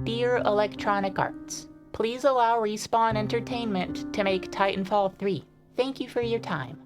Dear Electronic Arts, please allow Respawn Entertainment to make Titanfall 3. Thank you for your time.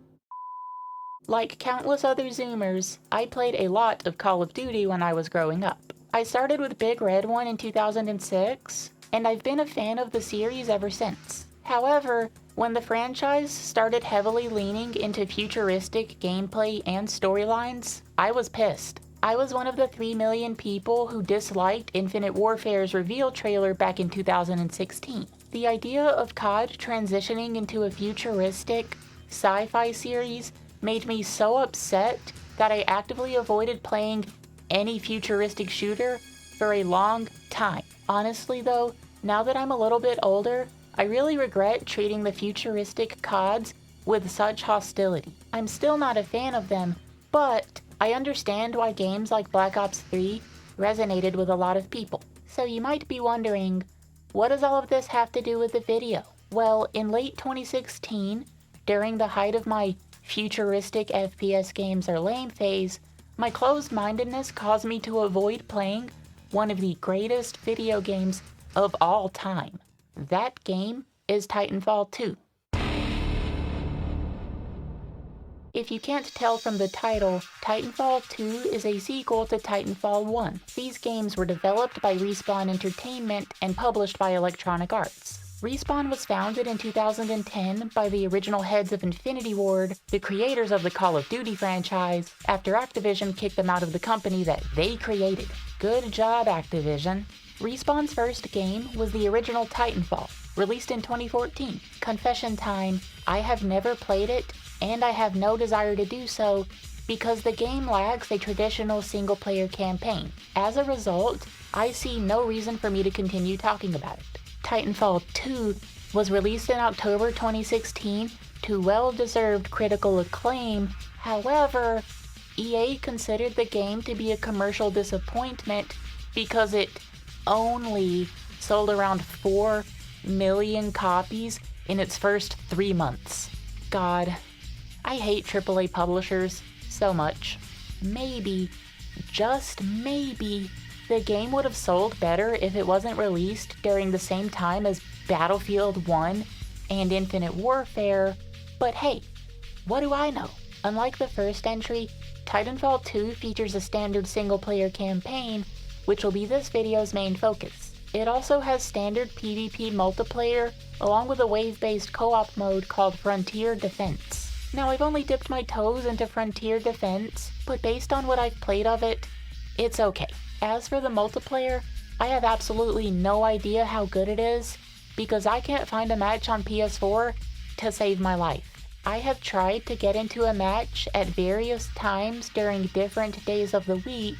Like countless other Zoomers, I played a lot of Call of Duty when I was growing up. I started with Big Red One in 2006, and I've been a fan of the series ever since. However, when the franchise started heavily leaning into futuristic gameplay and storylines, I was pissed. I was one of the 3 million people who disliked Infinite Warfare's reveal trailer back in 2016. The idea of COD transitioning into a futuristic, sci-fi series made me so upset that I actively avoided playing any futuristic shooter for a long time. Honestly though, now that I'm a little bit older, I really regret treating the futuristic CODs with such hostility. I'm still not a fan of them, but I understand why games like Black Ops 3 resonated with a lot of people. So you might be wondering, what does all of this have to do with the video? Well, in late 2016, during the height of my futuristic FPS games are lame phase, my closed-mindedness caused me to avoid playing one of the greatest video games of all time. That game is Titanfall 2. If you can't tell from the title, Titanfall 2 is a sequel to Titanfall 1. These games were developed by Respawn Entertainment and published by Electronic Arts. Respawn was founded in 2010 by the original heads of Infinity Ward, the creators of the Call of Duty franchise, after Activision kicked them out of the company that they created. Good job, Activision. Respawn's first game was the original Titanfall, released in 2014. Confession time, I have never played it, and I have no desire to do so because the game lacks a traditional single-player campaign. As a result, I see no reason for me to continue talking about it. Titanfall 2 was released in October 2016 to well-deserved critical acclaim. However, EA considered the game to be a commercial disappointment because it only sold around 4 million copies in its first 3 months. God, I hate AAA publishers so much. Maybe, just maybe, the game would have sold better if it wasn't released during the same time as Battlefield 1 and Infinite Warfare, but hey, what do I know? Unlike the first entry, Titanfall 2 features a standard single-player campaign, which will be this video's main focus. It also has standard PvP multiplayer, along with a wave-based co-op mode called Frontier Defense. Now, I've only dipped my toes into Frontier Defense, but based on what I've played of it, it's okay. As for the multiplayer, I have absolutely no idea how good it is, because I can't find a match on PS4 to save my life. I have tried to get into a match at various times during different days of the week,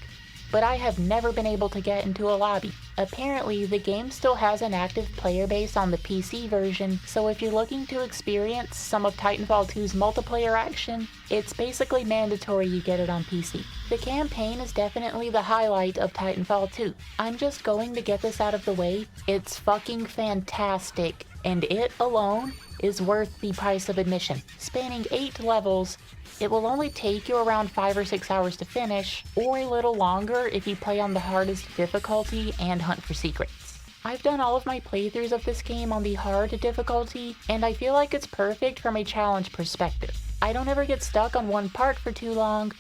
but I have never been able to get into a lobby. Apparently, the game still has an active player base on the PC version, so if you're looking to experience some of Titanfall 2's multiplayer action, it's basically mandatory you get it on PC. The campaign is definitely the highlight of Titanfall 2. I'm just going to get this out of the way. It's fucking fantastic, and it alone is worth the price of admission. Spanning 8 levels, it will only take you around 5 or 6 hours to finish, or a little longer if you play on the hardest difficulty and hunt for secrets. I've done all of my playthroughs of this game on the hard difficulty, and I feel like it's perfect from a challenge perspective. I don't ever get stuck on one part for too long,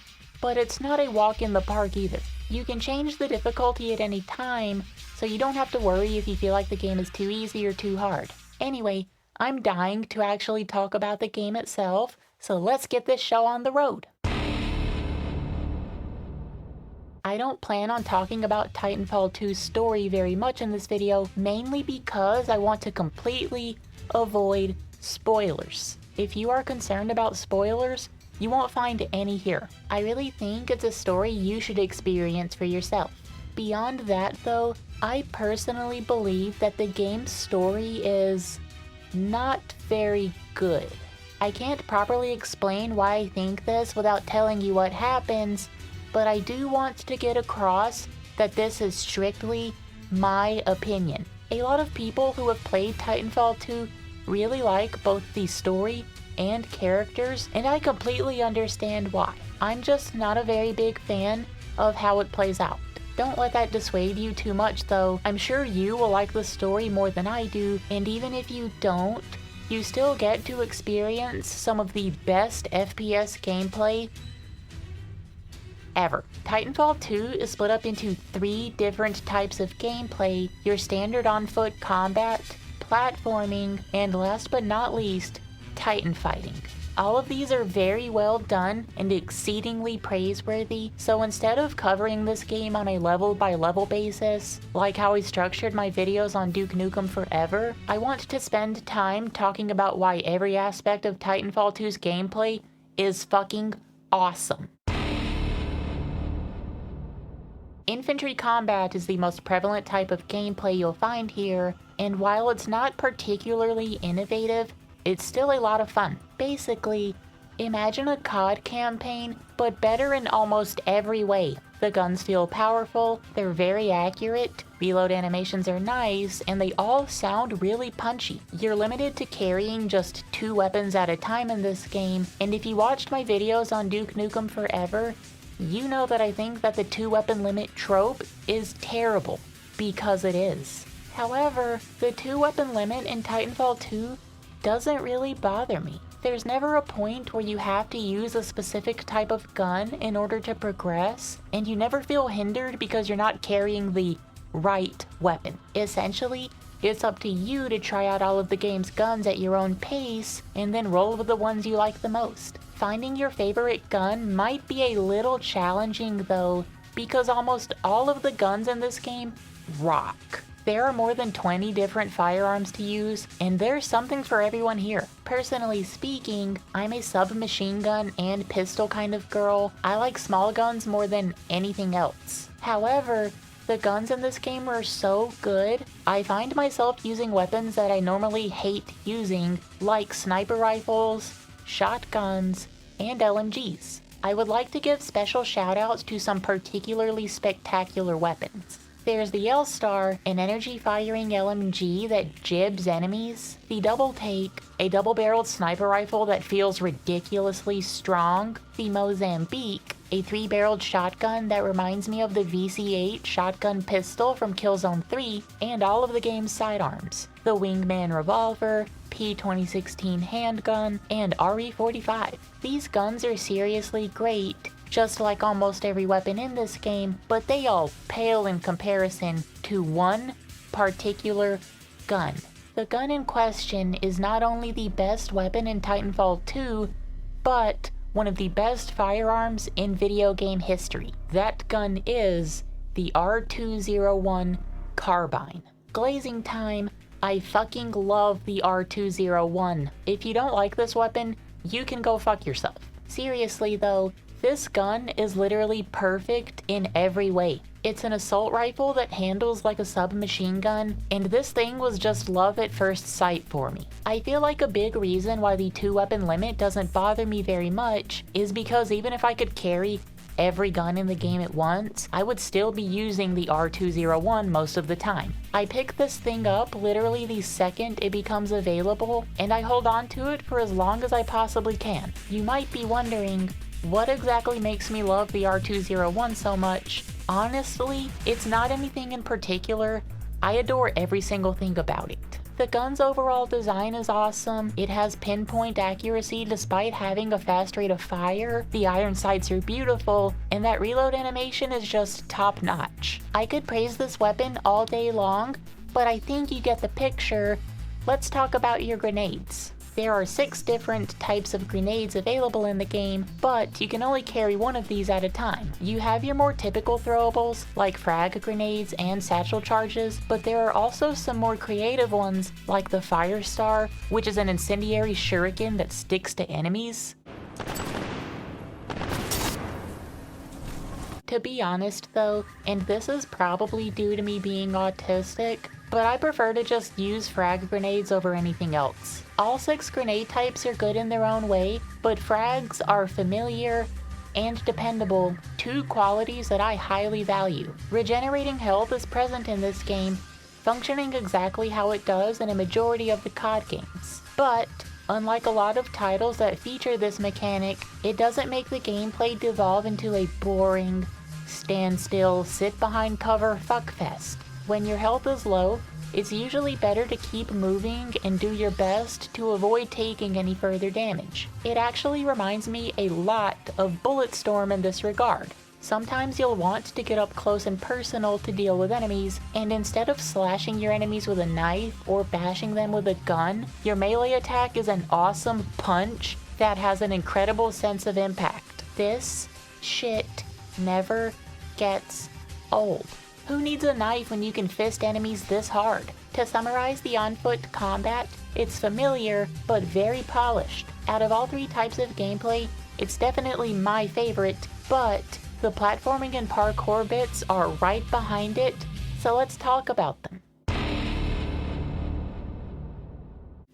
but it's not a walk in the park either. You can change the difficulty at any time, so you don't have to worry if you feel like the game is too easy or too hard. Anyway, I'm dying to actually talk about the game itself, so let's get this show on the road. I don't plan on talking about Titanfall 2's story very much in this video, mainly because I want to completely avoid spoilers. If you are concerned about spoilers, you won't find any here. I really think it's a story you should experience for yourself. Beyond that though, I personally believe that the game's story is not very good. I can't properly explain why I think this without telling you what happens, but I do want to get across that this is strictly my opinion. A lot of people who have played Titanfall 2 really like both the story and characters, and I completely understand why. I'm just not a very big fan of how it plays out. Don't let that dissuade you too much though. I'm sure you will like the story more than I do, and even if you don't, you still get to experience some of the best FPS gameplay ever. Titanfall 2 is split up into 3 different types of gameplay: your standard on-foot combat, platforming, and last but not least, Titan fighting. All of these are very well done and exceedingly praiseworthy, so instead of covering this game on a level-by-level basis, like how I structured my videos on Duke Nukem Forever, I want to spend time talking about why every aspect of Titanfall 2's gameplay is fucking awesome. Infantry Combat is the most prevalent type of gameplay you'll find here, and while it's not particularly innovative, it's still a lot of fun. Basically, imagine a COD campaign, but better in almost every way. The guns feel powerful, they're very accurate, reload animations are nice, and they all sound really punchy. You're limited to carrying just 2 weapons at a time in this game, and if you watched my videos on Duke Nukem Forever, you know that I think that the 2-weapon limit trope is terrible, because it is. However, the 2-weapon limit in Titanfall 2 doesn't really bother me. There's never a point where you have to use a specific type of gun in order to progress, and you never feel hindered because you're not carrying the right weapon. Essentially, it's up to you to try out all of the game's guns at your own pace, and then roll with the ones you like the most. Finding your favorite gun might be a little challenging though, because almost all of the guns in this game rock. There are more than 20 different firearms to use, and there's something for everyone here. Personally speaking, I'm a submachine gun and pistol kind of girl. I like small guns more than anything else. However, the guns in this game are so good, I find myself using weapons that I normally hate using, like sniper rifles, shotguns, and LMGs. I would like to give special shoutouts to some particularly spectacular weapons. There's the L-Star, an energy-firing LMG that jibs enemies, the Double Take, a double-barreled sniper rifle that feels ridiculously strong, the Mozambique, a 3-barreled shotgun that reminds me of the VC8 shotgun pistol from Killzone 3, and all of the game's sidearms, the Wingman revolver, P2016 handgun, and RE45. These guns are seriously great, just like almost every weapon in this game, but they all pale in comparison to one particular gun. The gun in question is not only the best weapon in Titanfall 2, but one of the best firearms in video game history. That gun is the R201 Carbine. Glazing time, I fucking love the R201. If you don't like this weapon, you can go fuck yourself. Seriously though, this gun is literally perfect in every way. It's an assault rifle that handles like a submachine gun, and this thing was just love at first sight for me. I feel like a big reason why the 2-weapon limit doesn't bother me very much is because even if I could carry every gun in the game at once, I would still be using the R201 most of the time. I pick this thing up literally the second it becomes available, and I hold on to it for as long as I possibly can. You might be wondering, what exactly makes me love the R201 so much? Honestly, it's not anything in particular. I adore every single thing about it. The gun's overall design is awesome, it has pinpoint accuracy despite having a fast rate of fire, the iron sights are beautiful, and that reload animation is just top notch. I could praise this weapon all day long, but I think you get the picture. Let's talk about your grenades. There are 6 different types of grenades available in the game, but you can only carry one of these at a time. You have your more typical throwables, like frag grenades and satchel charges, but there are also some more creative ones, like the Firestar, which is an incendiary shuriken that sticks to enemies. To be honest though, and this is probably due to me being autistic, but I prefer to just use frag grenades over anything else. All 6 grenade types are good in their own way, but frags are familiar and dependable, 2 qualities that I highly value. Regenerating health is present in this game, functioning exactly how it does in a majority of the COD games. But unlike a lot of titles that feature this mechanic, it doesn't make the gameplay devolve into a boring, stand still, sit behind cover fuckfest. When your health is low, it's usually better to keep moving and do your best to avoid taking any further damage. It actually reminds me a lot of Bulletstorm in this regard. Sometimes you'll want to get up close and personal to deal with enemies, and instead of slashing your enemies with a knife or bashing them with a gun, your melee attack is an awesome punch that has an incredible sense of impact. This shit never gets old. Who needs a knife when you can fist enemies this hard? To summarize the on-foot combat, it's familiar but very polished. Out of all three types of gameplay, it's definitely my favorite, but the platforming and parkour bits are right behind it, so let's talk about them.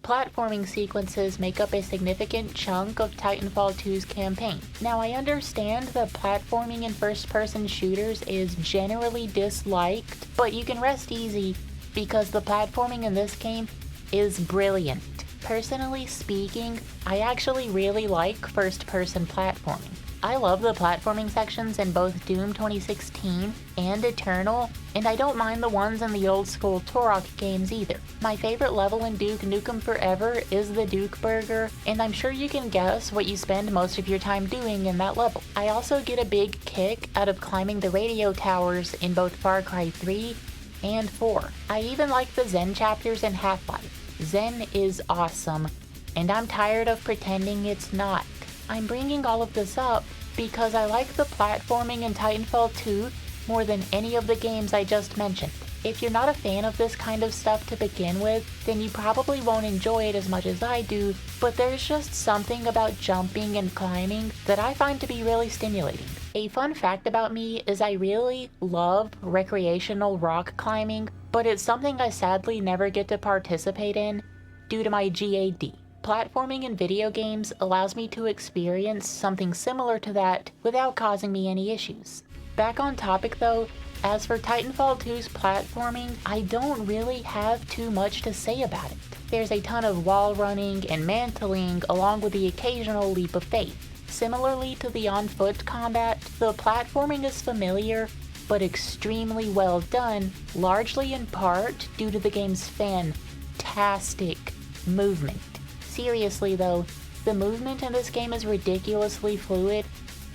Platforming sequences make up a significant chunk of Titanfall 2's campaign. Now, I understand that platforming in first-person shooters is generally disliked, but you can rest easy because the platforming in this game is brilliant. Personally speaking, I actually really like first-person platforming. I love the platforming sections in both Doom 2016 and Eternal, and I don't mind the ones in the old school Turok games either. My favorite level in Duke Nukem Forever is the Duke Burger, and I'm sure you can guess what you spend most of your time doing in that level. I also get a big kick out of climbing the radio towers in both Far Cry 3 and 4. I even like the Zen chapters in Half-Life. Zen is awesome, and I'm tired of pretending it's not. I'm bringing all of this up because I like the platforming in Titanfall 2 more than any of the games I just mentioned. If you're not a fan of this kind of stuff to begin with, then you probably won't enjoy it as much as I do, but there's just something about jumping and climbing that I find to be really stimulating. A fun fact about me is I really love recreational rock climbing, but it's something I sadly never get to participate in due to my GAD. Platforming in video games allows me to experience something similar to that without causing me any issues. Back on topic though, as for Titanfall 2's platforming, I don't really have too much to say about it. There's a ton of wall running and mantling along with the occasional leap of faith. Similarly to the on-foot combat, the platforming is familiar but extremely well done, largely in part due to the game's fantastic movement. Seriously though, the movement in this game is ridiculously fluid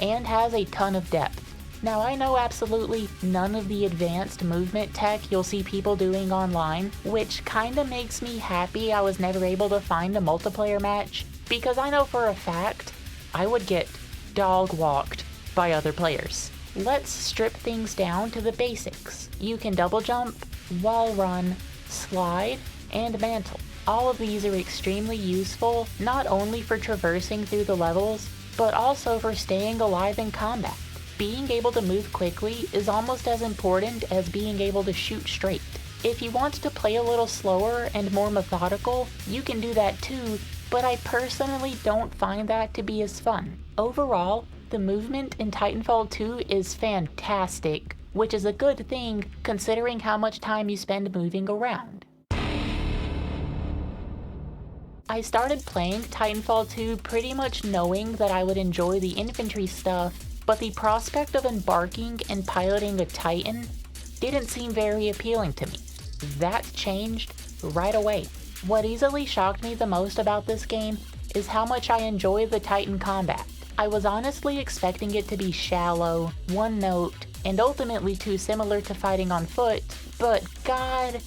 and has a ton of depth. Now I know absolutely none of the advanced movement tech you'll see people doing online, which kinda makes me happy I was never able to find a multiplayer match, because I know for a fact I would get dog-walked by other players. Let's strip things down to the basics. You can double jump, wall run, slide, and mantle. All of these are extremely useful, not only for traversing through the levels, but also for staying alive in combat. Being able to move quickly is almost as important as being able to shoot straight. If you want to play a little slower and more methodical, you can do that too, but I personally don't find that to be as fun. Overall, the movement in Titanfall 2 is fantastic, which is a good thing considering how much time you spend moving around. I started playing Titanfall 2 pretty much knowing that I would enjoy the infantry stuff, but the prospect of embarking and piloting a Titan didn't seem very appealing to me. That changed right away. What easily shocked me the most about this game is how much I enjoy the Titan combat. I was honestly expecting it to be shallow, one note, and ultimately too similar to fighting on foot, but god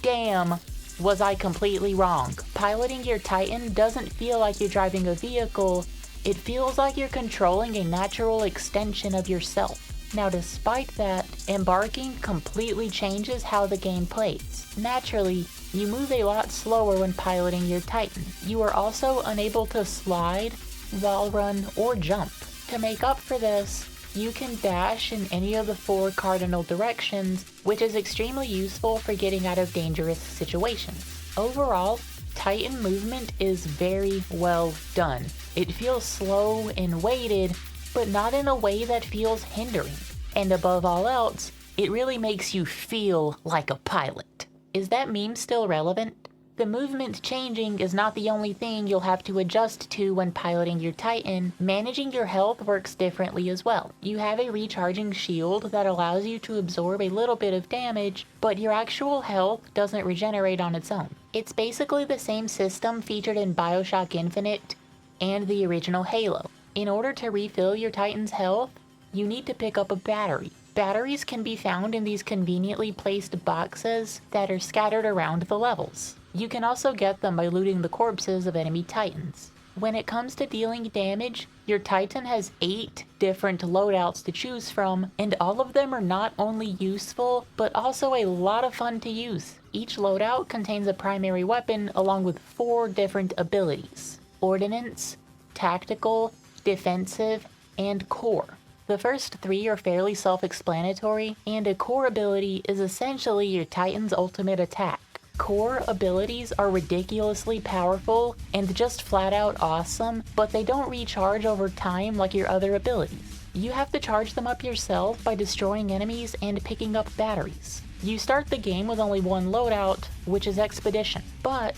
damn was I completely wrong. Piloting your Titan doesn't feel like you're driving a vehicle, it feels like you're controlling a natural extension of yourself. Now despite that, embarking completely changes how the game plays. Naturally, you move a lot slower when piloting your Titan. You are also unable to slide, wall run, or jump. To make up for this, you can dash in any of the 4 cardinal directions, which is extremely useful for getting out of dangerous situations. Overall, Titan movement is very well done. It feels slow and weighted, but not in a way that feels hindering. And above all else, it really makes you feel like a pilot. Is that meme still relevant? The movement changing is not the only thing you'll have to adjust to when piloting your Titan. Managing your health works differently as well. You have a recharging shield that allows you to absorb a little bit of damage, but your actual health doesn't regenerate on its own. It's basically the same system featured in BioShock Infinite and the original Halo. In order to refill your Titan's health, you need to pick up a battery. Batteries can be found in these conveniently placed boxes that are scattered around the levels. You can also get them by looting the corpses of enemy Titans. When it comes to dealing damage, your Titan has 8 different loadouts to choose from, and all of them are not only useful, but also a lot of fun to use. Each loadout contains a primary weapon along with 4 different abilities: Ordnance, Tactical, Defensive, and Core. The first 3 are fairly self-explanatory, and a core ability is essentially your Titan's ultimate attack. Core abilities are ridiculously powerful and just flat out awesome, but they don't recharge over time like your other abilities. You have to charge them up yourself by destroying enemies and picking up batteries. You start the game with only one loadout, which is Expedition, but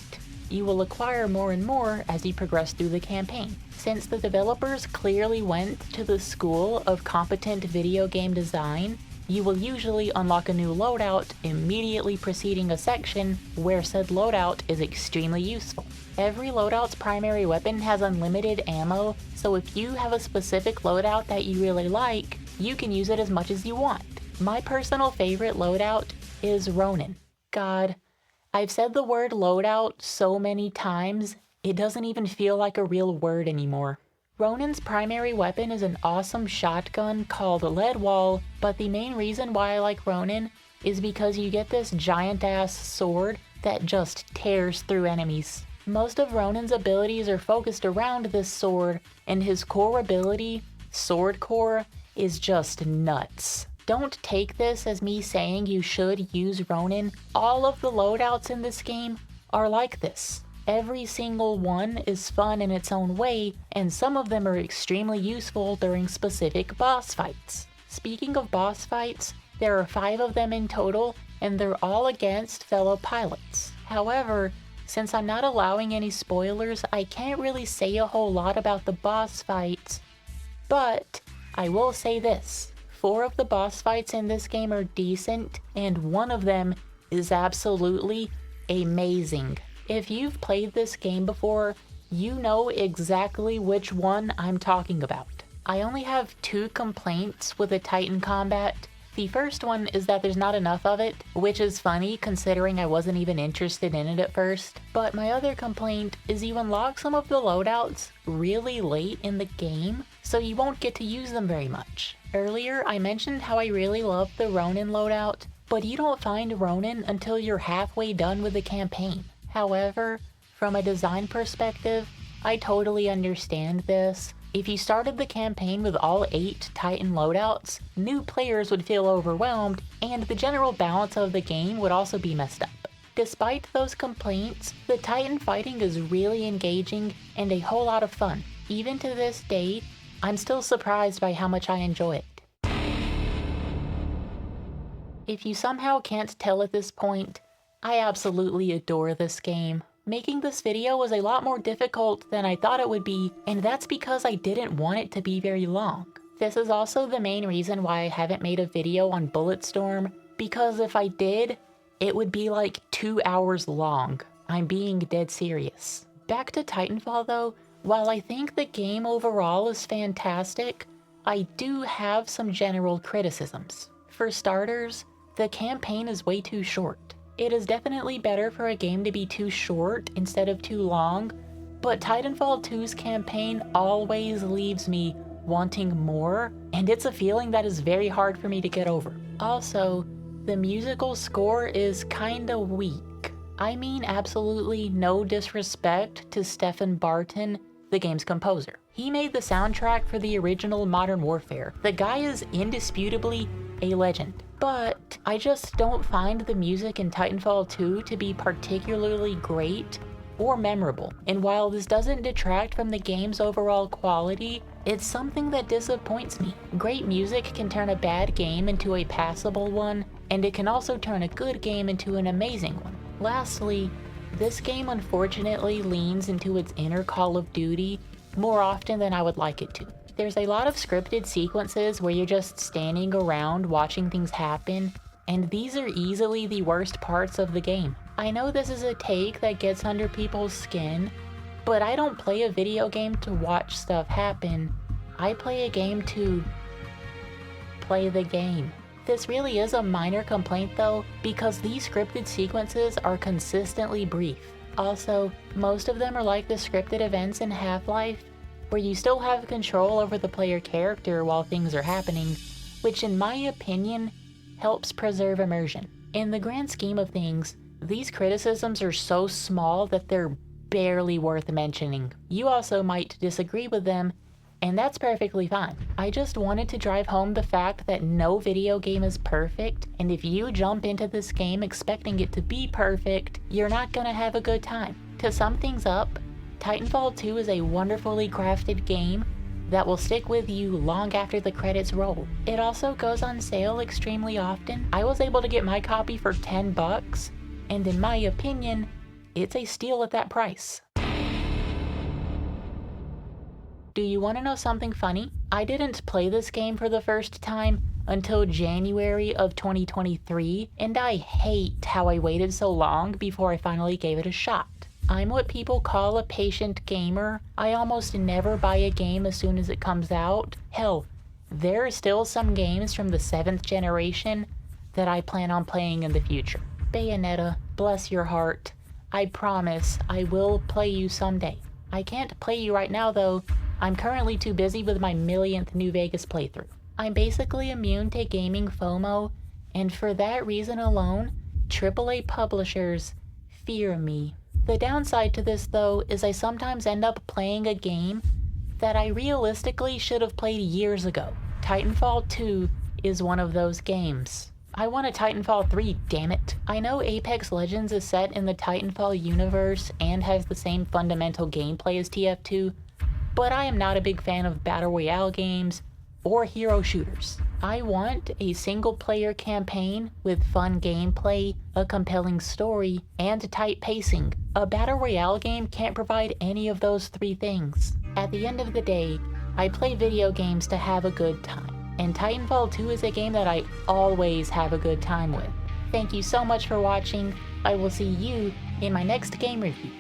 you will acquire more and more as you progress through the campaign. Since the developers clearly went to the school of competent video game design, you will usually unlock a new loadout immediately preceding a section where said loadout is extremely useful. Every loadout's primary weapon has unlimited ammo, so if you have a specific loadout that you really like, you can use it as much as you want. My personal favorite loadout is Ronin. God, I've said the word loadout so many times, it doesn't even feel like a real word anymore. Ronin's primary weapon is an awesome shotgun called Lead Wall, but the main reason why I like Ronin is because you get this giant-ass sword that just tears through enemies. Most of Ronin's abilities are focused around this sword, and his core ability, Sword Core, is just nuts. Don't take this as me saying you should use Ronin. All of the loadouts in this game are like this. Every single one is fun in its own way, and some of them are extremely useful during specific boss fights. Speaking of boss fights, there are 5 of them in total, and they're all against fellow pilots. However, since I'm not allowing any spoilers, I can't really say a whole lot about the boss fights, but I will say this. 4 of the boss fights in this game are decent, and one of them is absolutely amazing. If you've played this game before, you know exactly which one I'm talking about. I only have 2 complaints with the Titan combat. The first one is that there's not enough of it, which is funny considering I wasn't even interested in it at first. But my other complaint is you unlock some of the loadouts really late in the game, so you won't get to use them very much. Earlier, I mentioned how I really love the Ronin loadout, but you don't find Ronin until you're halfway done with the campaign. However, from a design perspective, I totally understand this. If you started the campaign with all 8 Titan loadouts, new players would feel overwhelmed, and the general balance of the game would also be messed up. Despite those complaints, the Titan fighting is really engaging and a whole lot of fun. Even to this day, I'm still surprised by how much I enjoy it. If you somehow can't tell at this point, I absolutely adore this game. Making this video was a lot more difficult than I thought it would be, and that's because I didn't want it to be very long. This is also the main reason why I haven't made a video on Bulletstorm, because if I did, it would be like 2 hours long. I'm being dead serious. Back to Titanfall though, while I think the game overall is fantastic, I do have some general criticisms. For starters, the campaign is way too short. It is definitely better for a game to be too short instead of too long, but Titanfall 2's campaign always leaves me wanting more, and it's a feeling that is very hard for me to get over. Also, the musical score is kinda weak. I mean absolutely no disrespect to Stephen Barton, the game's composer. He made the soundtrack for the original Modern Warfare. The guy is indisputably a legend. But I just don't find the music in Titanfall 2 to be particularly great or memorable. And while this doesn't detract from the game's overall quality, it's something that disappoints me. Great music can turn a bad game into a passable one, and it can also turn a good game into an amazing one. Lastly, This game unfortunately leans into its inner Call of Duty more often than I would like it to. There's a lot of scripted sequences where you're just standing around watching things happen, and these are easily the worst parts of the game. I know this is a take that gets under people's skin, but I don't play a video game to watch stuff happen. I play a game to play the game. This really is a minor complaint though, because these scripted sequences are consistently brief. Also, most of them are like the scripted events in Half-Life, where you still have control over the player character while things are happening, which in my opinion helps preserve immersion. In the grand scheme of things, these criticisms are so small that they're barely worth mentioning. You also might disagree with them, and that's perfectly fine. I just wanted to drive home the fact that no video game is perfect, and if you jump into this game expecting it to be perfect, you're not gonna have a good time. To sum things up, Titanfall 2 is a wonderfully crafted game that will stick with you long after the credits roll. It also goes on sale extremely often. I was able to get my copy for $10, and in my opinion, it's a steal at that price. Do you want to know something funny? I didn't play this game for the first time until January of 2023, and I hate how I waited so long before I finally gave it a shot. I'm what people call a patient gamer. I almost never buy a game as soon as it comes out. Hell, there are still some games from the 7th generation that I plan on playing in the future. Bayonetta, bless your heart. I promise I will play you someday. I can't play you right now though. I'm currently too busy with my millionth New Vegas playthrough. I'm basically immune to gaming FOMO, and for that reason alone, AAA publishers fear me. The downside to this though is I sometimes end up playing a game that I realistically should have played years ago. Titanfall 2 is one of those games. I want a Titanfall 3, damn it. I know Apex Legends is set in the Titanfall universe and has the same fundamental gameplay as TF2, but I am not a big fan of battle royale games or hero shooters. I want a single-player campaign with fun gameplay, a compelling story, and tight pacing. A battle royale game can't provide any of those three things. At the end of the day, I play video games to have a good time, and Titanfall 2 is a game that I always have a good time with. Thank you so much for watching. I will see you in my next game review.